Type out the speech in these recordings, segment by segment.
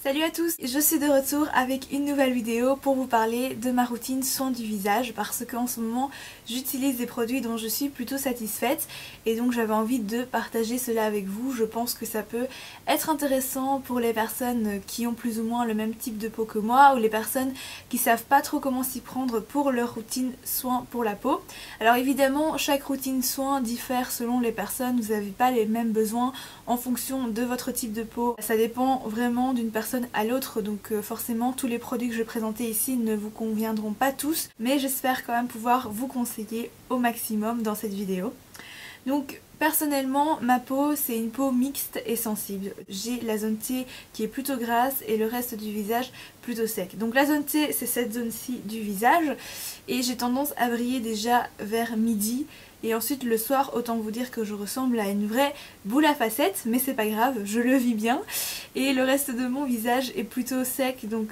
Salut à tous, je suis de retour avec une nouvelle vidéo pour vous parler de ma routine soin du visage parce qu'en ce moment j'utilise des produits dont je suis plutôt satisfaite et donc j'avais envie de partager cela avec vous. Je pense que ça peut être intéressant pour les personnes qui ont plus ou moins le même type de peau que moi ou les personnes qui savent pas trop comment s'y prendre pour leur routine soin pour la peau. Alors évidemment chaque routine soin diffère selon les personnes, vous n'avez pas les mêmes besoins en fonction de votre type de peau. Ça dépend vraiment d'une personne à l'autre, donc forcément tous les produits que je vais présenter ici ne vous conviendront pas tous, mais j'espère quand même pouvoir vous conseiller au maximum dans cette vidéo. Donc personnellement ma peau c'est une peau mixte et sensible. J'ai la zone T qui est plutôt grasse et le reste du visage plutôt sec. Donc la zone T c'est cette zone-ci du visage et j'ai tendance à briller déjà vers midi. Et ensuite le soir, autant vous dire que je ressemble à une vraie boule à facettes, mais c'est pas grave, je le vis bien. Et le reste de mon visage est plutôt sec, donc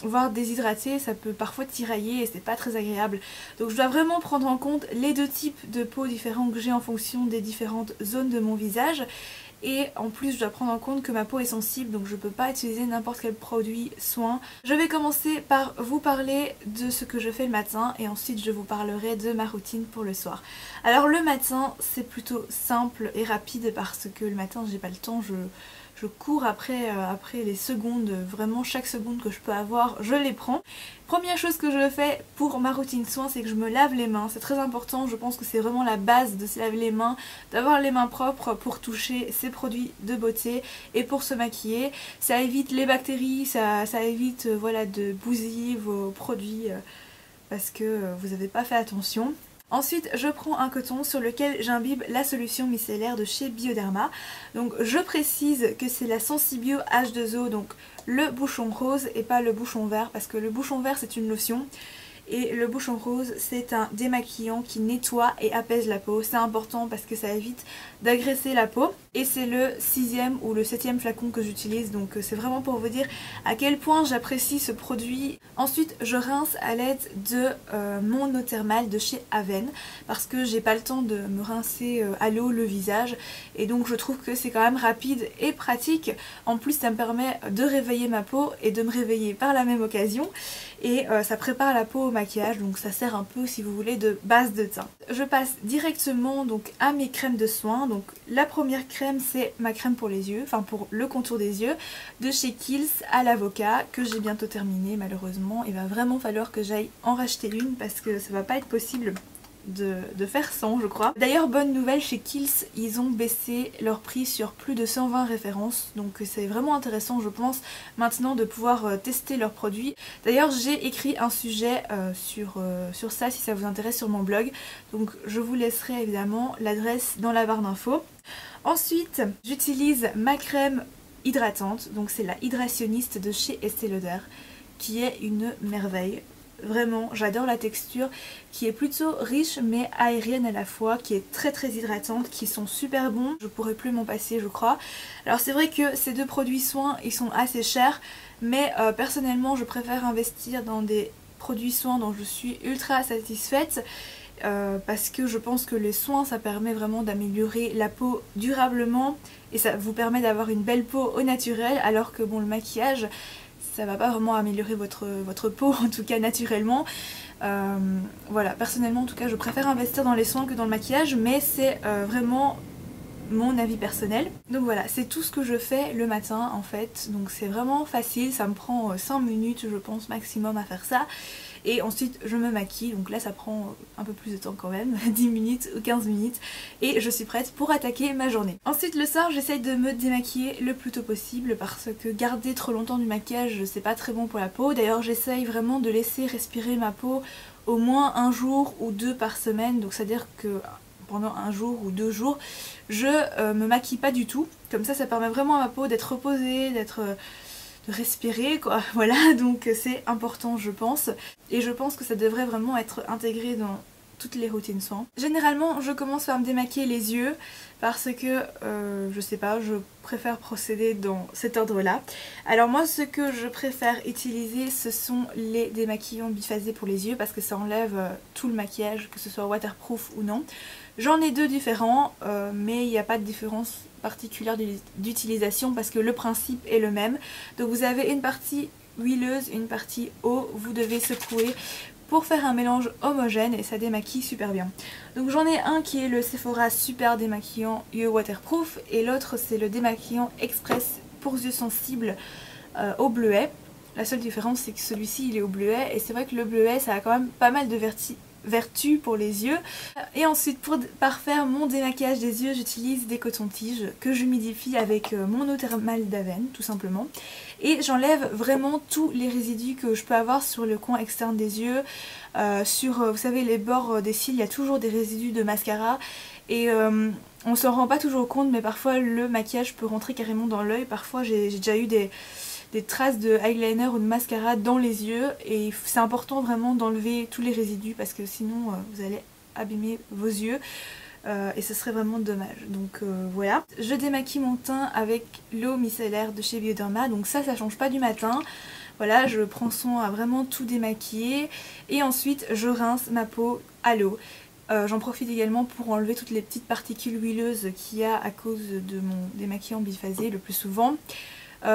voire déshydraté, ça peut parfois tirailler et c'est pas très agréable. Donc je dois vraiment prendre en compte les deux types de peau différents que j'ai en fonction des différentes zones de mon visage. Et en plus je dois prendre en compte que ma peau est sensible, donc je peux pas utiliser n'importe quel produit soin. Je vais commencer par vous parler de ce que je fais le matin et ensuite je vous parlerai de ma routine pour le soir. Alors le matin c'est plutôt simple et rapide parce que le matin j'ai pas le temps, je cours après les secondes, vraiment chaque seconde que je peux avoir je les prends. Première chose que je fais pour ma routine soin, c'est que je me lave les mains. C'est très important, je pense que c'est vraiment la base de se laver les mains, d'avoir les mains propres pour toucher ces produits de beauté et pour se maquiller. Ça évite les bactéries, ça évite voilà, de bousiller vos produits parce que vous n'avez pas fait attention. Ensuite je prends un coton sur lequel j'imbibe la solution micellaire de chez Bioderma. Donc je précise que c'est la Sensibio H2O, donc le bouchon rose et pas le bouchon vert parce que le bouchon vert c'est une lotion et le bouchon rose c'est un démaquillant qui nettoie et apaise la peau. C'est important parce que ça évite d'agresser la peau et c'est le 6e ou le 7e flacon que j'utilise, donc c'est vraiment pour vous dire à quel point j'apprécie ce produit. Ensuite je rince à l'aide de mon eau thermale de chez Aven parce que j'ai pas le temps de me rincer à l'eau le visage et donc je trouve que c'est quand même rapide et pratique. En plus ça me permet de réveiller ma peau et de me réveiller par la même occasion et ça prépare la peau au maquillage, donc ça sert un peu si vous voulez de base de teint. Je passe directement donc à mes crèmes de soins. Donc la première crème c'est ma crème pour les yeux, enfin pour le contour des yeux de chez Kiehl's à l'avocat que j'ai bientôt terminé malheureusement. Il va vraiment falloir que j'aille en racheter une parce que ça va pas être possible de faire sans je crois. D'ailleurs bonne nouvelle, chez Kiehl's ils ont baissé leur prix sur plus de 120 références, donc c'est vraiment intéressant je pense maintenant de pouvoir tester leurs produits. D'ailleurs j'ai écrit un sujet sur ça si ça vous intéresse sur mon blog, donc je vous laisserai évidemment l'adresse dans la barre d'infos. Ensuite j'utilise ma crème hydratante, donc c'est la Hydrationniste de chez Estée Lauder qui est une merveille. Vraiment, j'adore la texture qui est plutôt riche mais aérienne à la fois, qui est très hydratante, qui sont super bons. Je pourrais plus m'en passer je crois. Alors c'est vrai que ces deux produits soins ils sont assez chers mais personnellement je préfère investir dans des produits soins dont je suis ultra satisfaite. Parce que je pense que les soins ça permet vraiment d'améliorer la peau durablement et ça vous permet d'avoir une belle peau au naturel, alors que bon le maquillage ça va pas vraiment améliorer votre peau, en tout cas naturellement. Voilà, personnellement en tout cas je préfère investir dans les soins que dans le maquillage, mais c'est vraiment mon avis personnel. Donc voilà, c'est tout ce que je fais le matin en fait, donc c'est vraiment facile, ça me prend 5 minutes je pense maximum à faire ça. Et ensuite je me maquille, donc là ça prend un peu plus de temps quand même, 10 minutes ou 15 minutes, et je suis prête pour attaquer ma journée. Ensuite le soir j'essaye de me démaquiller le plus tôt possible parce que garder trop longtemps du maquillage c'est pas très bon pour la peau. D'ailleurs j'essaye vraiment de laisser respirer ma peau au moins un jour ou deux par semaine, donc c'est à dire que pendant un jour ou 2 jours je me maquille pas du tout, comme ça permet vraiment à ma peau d'être reposée, de respirer quoi, voilà, donc c'est important je pense, et je pense que ça devrait vraiment être intégré toutes les routines soins. Généralement je commence par me démaquiller les yeux parce que je sais pas, je préfère procéder dans cet ordre là. Alors moi ce que je préfère utiliser ce sont les démaquillants biphasés pour les yeux parce que ça enlève tout le maquillage, que ce soit waterproof ou non. J'en ai deux différents mais il n'y a pas de différence particulière d'utilisation parce que le principe est le même. Donc vous avez une partie huileuse, une partie eau, vous devez secouer pour faire un mélange homogène et ça démaquille super bien. Donc j'en ai un qui est le Sephora Super Démaquillant yeux waterproof et l'autre c'est le démaquillant express pour yeux sensibles au bleuet. La seule différence c'est que celui-ci il est au bleuet et c'est vrai que le bleuet ça a quand même pas mal de vertus pour les yeux. Et ensuite pour parfaire mon démaquillage des yeux j'utilise des cotons-tiges que j'humidifie avec mon eau thermale d'Aven tout simplement. Et j'enlève vraiment tous les résidus que je peux avoir sur le coin externe des yeux, sur vous savez les bords des cils, il y a toujours des résidus de mascara et on s'en rend pas toujours compte mais parfois le maquillage peut rentrer carrément dans l'œil. Parfois j'ai déjà eu des traces de eyeliner ou de mascara dans les yeux et c'est important vraiment d'enlever tous les résidus parce que sinon vous allez abîmer vos yeux. Et ce serait vraiment dommage. Donc voilà. Je démaquille mon teint avec l'eau micellaire de chez Bioderma. Donc ça change pas du matin. Voilà, je prends soin à vraiment tout démaquiller. Et ensuite je rince ma peau à l'eau. J'en profite également pour enlever toutes les petites particules huileuses qu'il y a à cause de mon démaquillant biphasé le plus souvent.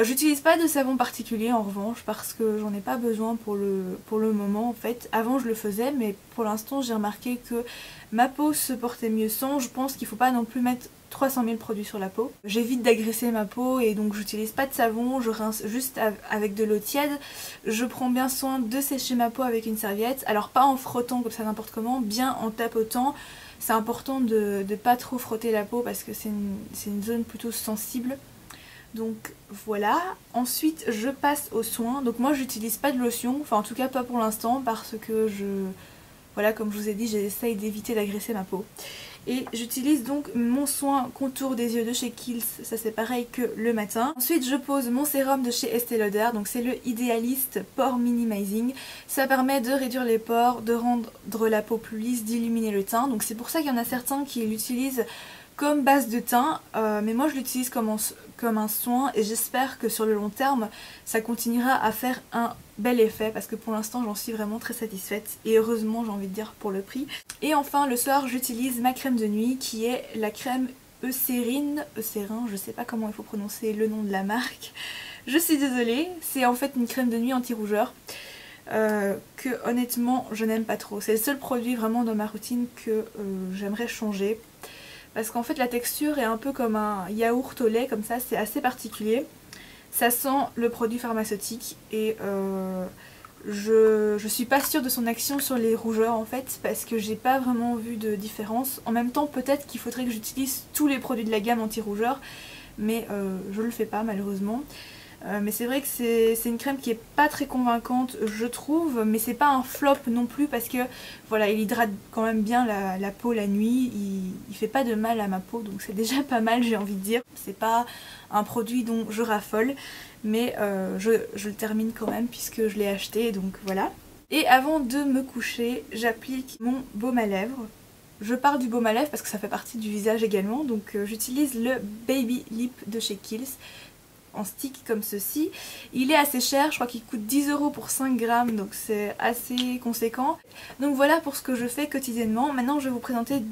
J'utilise pas de savon particulier en revanche parce que j'en ai pas besoin pour le moment en fait. Avant je le faisais mais pour l'instant j'ai remarqué que ma peau se portait mieux sans. Je pense qu'il faut pas non plus mettre 300 000 produits sur la peau. J'évite d'agresser ma peau et donc j'utilise pas de savon, je rince juste avec de l'eau tiède. Je prends bien soin de sécher ma peau avec une serviette, alors pas en frottant comme ça n'importe comment, bien en tapotant. C'est important de pas trop frotter la peau parce que c'est une zone plutôt sensible. Donc voilà, ensuite je passe aux soins. Donc moi j'utilise pas de lotion, enfin en tout cas pas pour l'instant parce que voilà, comme je vous ai dit, j'essaye d'éviter d'agresser ma peau. Et j'utilise donc mon soin contour des yeux de chez Kiehl's, ça c'est pareil que le matin. Ensuite je pose mon sérum de chez Estée Lauder, donc c'est le Idealist Pore Minimizing. Ça permet de réduire les pores, de rendre la peau plus lisse, d'illuminer le teint. Donc c'est pour ça qu'il y en a certains qui l'utilisent comme base de teint, mais moi je l'utilise comme un soin et j'espère que sur le long terme ça continuera à faire un bel effet parce que pour l'instant j'en suis vraiment très satisfaite et heureusement j'ai envie de dire pour le prix. Et enfin le soir j'utilise ma crème de nuit qui est la crème Eucérin, je sais pas comment il faut prononcer le nom de la marque, je suis désolée, c'est en fait une crème de nuit anti-rougeur. Que honnêtement je n'aime pas trop. C'est le seul produit vraiment dans ma routine que j'aimerais changer. Parce qu'en fait la texture est un peu comme un yaourt au lait comme ça, c'est assez particulier. Ça sent le produit pharmaceutique et je suis pas sûre de son action sur les rougeurs en fait parce que j'ai pas vraiment vu de différence. En même temps peut-être qu'il faudrait que j'utilise tous les produits de la gamme anti-rougeur mais je le fais pas malheureusement. Mais c'est vrai que c'est une crème qui est pas très convaincante je trouve, mais c'est pas un flop non plus parce que voilà, il hydrate quand même bien la peau la nuit, il fait pas de mal à ma peau donc c'est déjà pas mal j'ai envie de dire. C'est pas un produit dont je raffole mais je le termine quand même puisque je l'ai acheté donc voilà. Et avant de me coucher j'applique mon baume à lèvres. Je parle du baume à lèvres parce que ça fait partie du visage également donc j'utilise le Baby Lip de chez Kiehl's en stick comme ceci. Il est assez cher, je crois qu'il coûte 10 € pour 5 grammes donc c'est assez conséquent. Donc voilà pour ce que je fais quotidiennement. Maintenant je vais vous présenter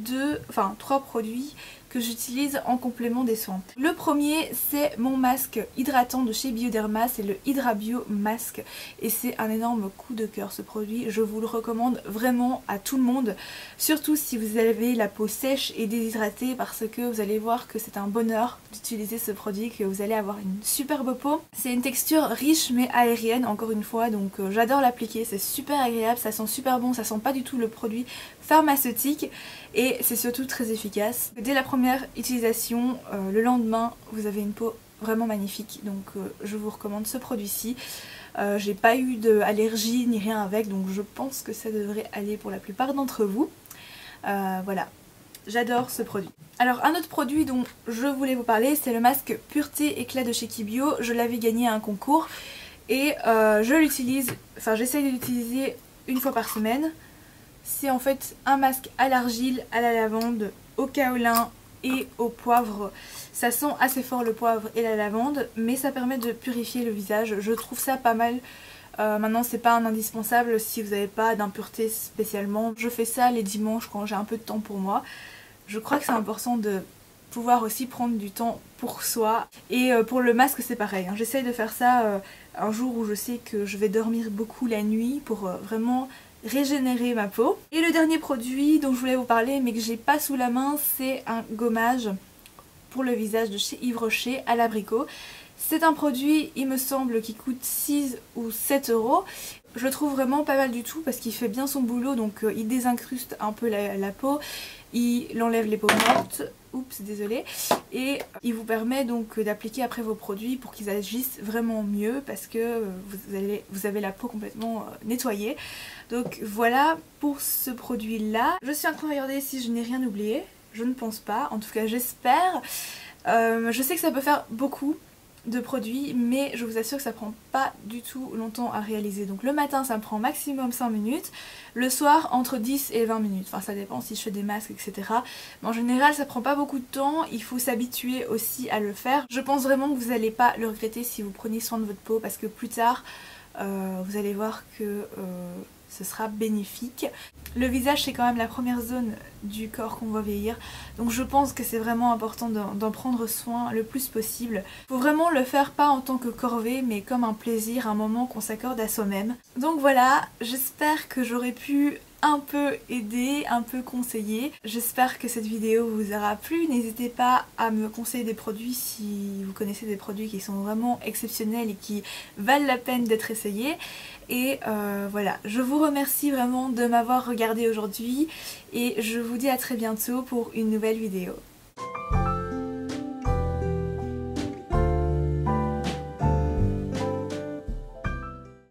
trois produits que j'utilise en complément des soins. Le premier c'est mon masque hydratant de chez Bioderma, c'est le Hydrabio Masque et c'est un énorme coup de cœur ce produit, je vous le recommande vraiment à tout le monde, surtout si vous avez la peau sèche et déshydratée parce que vous allez voir que c'est un bonheur d'utiliser ce produit, que vous allez avoir une superbe peau. C'est une texture riche mais aérienne encore une fois donc j'adore l'appliquer, c'est super agréable, ça sent super bon, ça sent pas du tout le produit pharmaceutique et c'est surtout très efficace. Dès la première utilisation, le lendemain vous avez une peau vraiment magnifique donc je vous recommande ce produit-ci. J'ai pas eu d'allergie ni rien avec donc je pense que ça devrait aller pour la plupart d'entre vous. Voilà, j'adore ce produit. Alors un autre produit dont je voulais vous parler c'est le masque Pureté Éclat de chez Kibio. Je l'avais gagné à un concours et je l'utilise, j'essaye de l'utiliser une fois par semaine. C'est en fait un masque à l'argile, à la lavande, au kaolin et au poivre. Ça sent assez fort le poivre et la lavande, mais ça permet de purifier le visage. Je trouve ça pas mal. Maintenant c'est pas un indispensable si vous n'avez pas d'impureté spécialement. Je fais ça les dimanches quand j'ai un peu de temps pour moi. Je crois que c'est important de pouvoir aussi prendre du temps pour soi. Et pour le masque c'est pareil, hein. J'essaye de faire ça un jour où je sais que je vais dormir beaucoup la nuit pour vraiment régénérer ma peau. Et le dernier produit dont je voulais vous parler mais que j'ai pas sous la main, c'est un gommage pour le visage de chez Yves Rocher à l'abricot. C'est un produit, il me semble, qui coûte 6 ou 7 euros. Je le trouve vraiment pas mal du tout parce qu'il fait bien son boulot, donc il désincruste un peu la peau, il enlève les peaux mortes, oups désolé, et il vous permet donc d'appliquer après vos produits pour qu'ils agissent vraiment mieux parce que vous avez la peau complètement nettoyée. Donc voilà pour ce produit là. Je suis en train de regarder si je n'ai rien oublié, je ne pense pas, en tout cas j'espère. Je sais que ça peut faire beaucoup de produits, mais je vous assure que ça prend pas du tout longtemps à réaliser. Donc le matin ça me prend maximum 5 minutes, le soir entre 10 et 20 minutes, enfin ça dépend si je fais des masques etc. Mais en général ça prend pas beaucoup de temps, il faut s'habituer aussi à le faire. Je pense vraiment que vous n'allez pas le regretter si vous prenez soin de votre peau parce que plus tard vous allez voir que ce sera bénéfique. Le visage c'est quand même la première zone du corps qu'on va vieillir, donc je pense que c'est vraiment important d'en prendre soin le plus possible. Faut vraiment le faire pas en tant que corvée mais comme un plaisir, un moment qu'on s'accorde à soi-même. Donc voilà, j'espère que j'aurai pu un peu aider, un peu conseiller. J'espère que cette vidéo vous aura plu. N'hésitez pas à me conseiller des produits si vous connaissez des produits qui sont vraiment exceptionnels et qui valent la peine d'être essayés. Et voilà, je vous remercie vraiment de m'avoir regardé aujourd'hui et je vous dis à très bientôt pour une nouvelle vidéo.